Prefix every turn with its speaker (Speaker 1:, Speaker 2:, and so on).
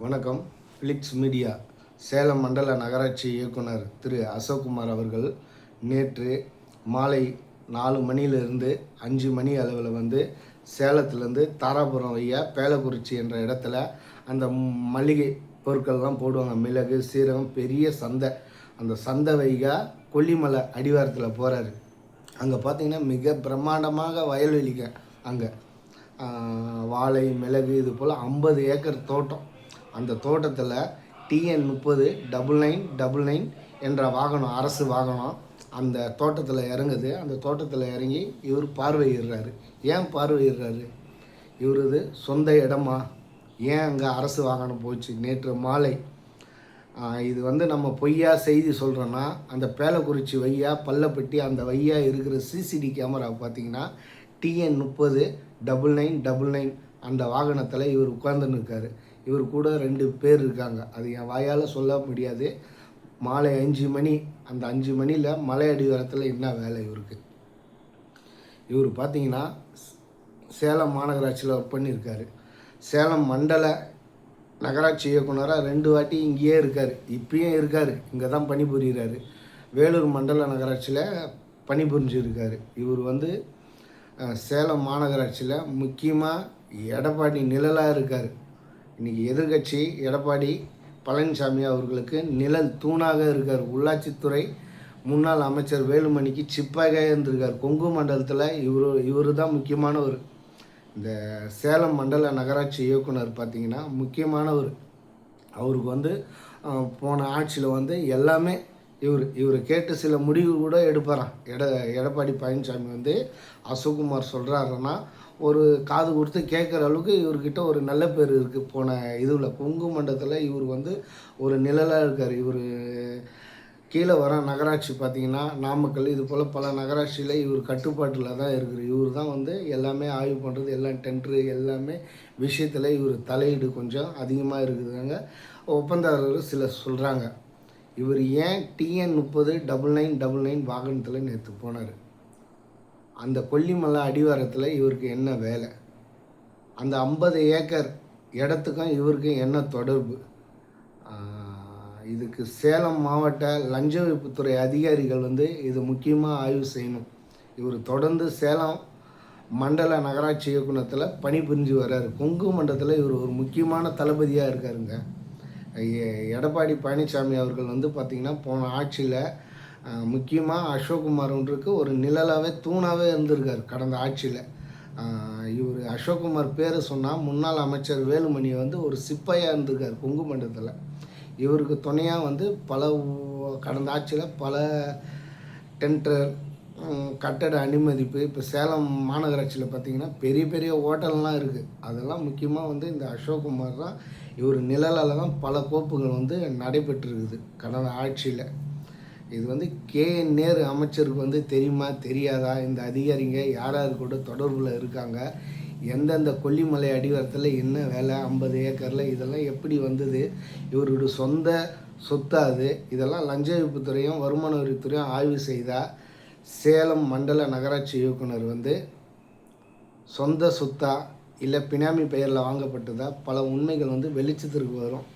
Speaker 1: வணக்கம். Felix media Salem மண்டல நகராட்சி இயக்குனர் திரு அசோக்குமார் அவர்கள் நேற்று மாலை 4 மணியிலிருந்து 5 மணி அளவில் சேலத்திலேருந்து தாராபுரம் வழியா பேலக்குறிச்சி என்ற இடத்துல அந்த மளிகை பொருட்கள்லாம் போடுவாங்க. மிளகு, சீரகம், பெரிய சந்தை. அந்த சந்தை வழியா கொல்லிமலை அடிவாரத்தில் போகிறாரு. அங்கே பார்த்தீங்கன்னா மிக பிரம்மாண்டமாக வயல்வெளிங்க. அங்கே வாழை, மிளகு இது போல் 50 ஏக்கர் தோட்டம். அந்த தோட்டத்தில் TN309999 என்ற வாகனம், அரசு வாகனம் அந்த தோட்டத்தில் இறங்குது. அந்த தோட்டத்தில் இறங்கி இவர் பார்வையிடுறாரு. ஏன் பார்வையிடுறாரு? இவரது சொந்த இடமா? ஏன் அங்கே அரசு வாகனம் போச்சு நேற்று மாலை? இது நம்ம பொய்யா செய்தி சொல்கிறோன்னா, அந்த பேலக்குறிச்சி வையா பள்ளப்பட்டி அந்த வையா இருக்கிற சிசிடி கேமரா பார்த்தீங்கன்னா TN309999 அந்த வாகனத்தில் இவர் உட்கார்ந்துன்னு இருக்கார். இவர் கூட 2 பேர் இருக்காங்க. அது என் வாயால் சொல்ல முடியாது. மாலை 5 மணி, அந்த 5 மணியில் மலை அடிவாரத்தில் என்ன வேலை இவருக்கு? இவர் பார்த்தீங்கன்னா சேலம் மாநகராட்சியில் ஒர்க் பண்ணியிருக்காரு. சேலம் மண்டல நகராட்சி இயக்குனராக 2 வாட்டி இங்கேயே இருக்கார். இப்பயும் இருக்கார், இங்கே தான் பணிபுரிகிறாரு. வேலூர் மண்டல நகராட்சியில் பணிபுரிஞ்சிருக்கார். இவர் சேலம் மாநகராட்சியில் முக்கியமாக எடப்பாடி நிழலாக இருக்கார். இன்றைக்கி எதிர்கட்சி எடப்பாடி பழனிசாமி அவர்களுக்கு நிழல் தூணாக இருக்கார். உள்ளாட்சித்துறை முன்னாள் அமைச்சர் வேலுமணிக்கு சிப்பாக இருந்திருக்கார். கொங்கு மண்டலத்தில் இவர் தான் முக்கியமானவர். இந்த சேலம் மண்டல நகராட்சி இயக்குனர் பார்த்திங்கன்னா முக்கியமானவர். அவருக்கு போன ஆட்சியில் எல்லாமே இவர் கேட்டு சில முடிவு கூட எடுப்பாராம். எடப்பாடி பழனிசாமி அசோக்குமார் சொல்கிறாருன்னா ஒரு காது கொடுத்து கேட்குற அளவுக்கு இவர்கிட்ட ஒரு நல்ல பேர் இருக்குது. போன இதில் கொங்கு மண்டலத்தில் இவர் ஒரு நிழலாக இருக்கார். இவர் கீழே வர நகராட்சி பார்த்திங்கன்னா நாமக்கல், இது போல் பல நகராட்சியில் இவர் கட்டுப்பாட்டில் தான் இருக்குது. இவர் தான் எல்லாமே ஆய்வு பண்ணுறது, எல்லாம் டெண்டரு எல்லாமே விஷயத்தில் இவர் தலையீடு கொஞ்சம் அதிகமாக இருக்குதுங்க. ஒப்பந்ததாரர் சிலர் சொல்கிறாங்க. இவர் ஏன் TN309999 வாகனத்தில் நேற்று போனார்? அந்த கொல்லிமலை அடிவாரத்தில் இவருக்கு என்ன வேலை? அந்த 50 ஏக்கர் இடத்துக்கும் இவருக்கும் என்ன தொடர்பு? இதுக்கு சேலம் மாவட்ட லஞ்ச ஒழிப்புத்துறை அதிகாரிகள் இது முக்கியமாக ஆய்வு செய்யணும். இவர் தொடர்ந்து சேலம் மண்டல நகராட்சி இயக்குனத்தில் பணிபுரிஞ்சு வர்றார். கொங்கு மண்டலத்தில் இவர் ஒரு முக்கியமான தளபதியாக இருக்காருங்க. எடப்பாடி பழனிசாமி அவர்கள் பார்த்திங்கன்னா போன ஆட்சியில் முக்கியமாக அசோக்குமார்ன்றது ஒரு நிழலாகவே தூணாகவே இருந்திருக்கார். கடந்த ஆட்சியில் இவர் அசோக்குமார் பேர் சொன்னால் முன்னாள் அமைச்சர் வேலுமணி ஒரு சிப்பாயாக இருந்திருக்கார் கொங்கு மண்டலத்தில். இவருக்கு துணையாக கடந்த ஆட்சியில் பல டெண்டர், கட்டட அனுமதிப்பு, இப்போ சேலம் மாநகராட்சியில் பார்த்திங்கன்னா பெரிய பெரிய ஹோட்டல்லாம் இருக்குது. அதெல்லாம் முக்கியமாக இந்த அசோக்குமார் தான். இவர் நிழலால் தான் பல கோப்புகள் நடைபெற்றிருக்குது கடந்த ஆட்சியில். இது KN நேரு அமைச்சருக்கு தெரியுமா தெரியாதா? இந்த அதிகாரிங்க யார் யார் கூட தொடர்பில் இருக்காங்க? எந்தெந்த கொல்லிமலை அடிவாரத்தில் என்ன வேலை? 50 ஏக்கரில் இதெல்லாம் எப்படி வந்தது? இவருடைய சொந்த சொத்தா அது? இதெல்லாம் லஞ்ச ஒழிப்புத்துறையும் வருமான வரித்துறையும் ஆய்வு செய்தால் சேலம் மண்டல நகராட்சி இயக்குனர் சொந்த சொத்தா இல்லை பினாமி பெயரில் வாங்கப்பட்டதா? பல உண்மைகள் வெளிச்சத்திற்கு வரும்.